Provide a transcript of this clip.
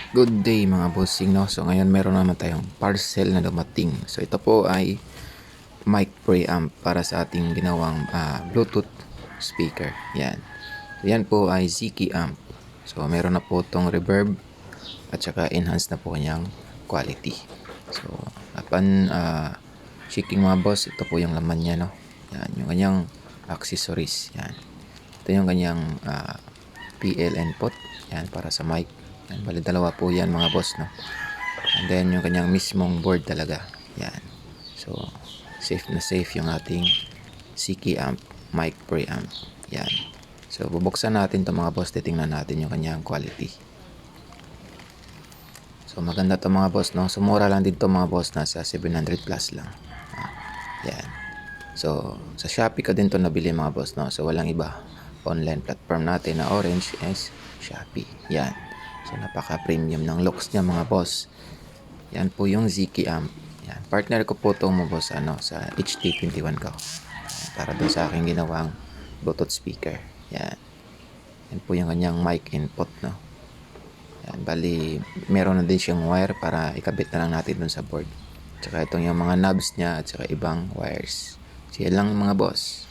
Good day mga bossing, no? So ngayon meron naman tayong parcel na dumating. So ito po ay mic preamp para sa ating ginawang Bluetooth speaker. Yan. So yan po ay Ziki amp. So meron na po tong reverb at saka enhance na po kanyang quality. So upon checking mga boss, ito po yung laman niya, no? Yan, yung kanyang accessories. Yan. Ito yung kanyang PL input. Yan, para sa mic. Yan, bali dalawa po yan mga boss, no? And then yung kanyang mismong board talaga. Yan. So, safe na safe yung ating CK amp, mic preamp. Yan. So, bubuksan natin to mga boss. Titingnan natin yung kanyang quality. So, maganda to mga boss, no? So, mura lang dito mga boss. Nasa 700 plus lang. Yan. So, sa Shopee ka din to nabili mga boss, no? So, walang iba. Online platform natin na orange is Shopee. Yan. So, napaka-premium ng looks niya mga boss. Yan po yung Ziki amp. Yan. Partner ko po ito mga boss sa HT21 ko. Para doon sa aking ginawang Bluetooth speaker. Yan. Yan po yung kanyang mic input, no? Yan. Bali, meron na din siyang wire para ikabit na lang natin doon sa board. Tsaka itong yung mga knobs niya at saka ibang wires. So, yan lang mga boss.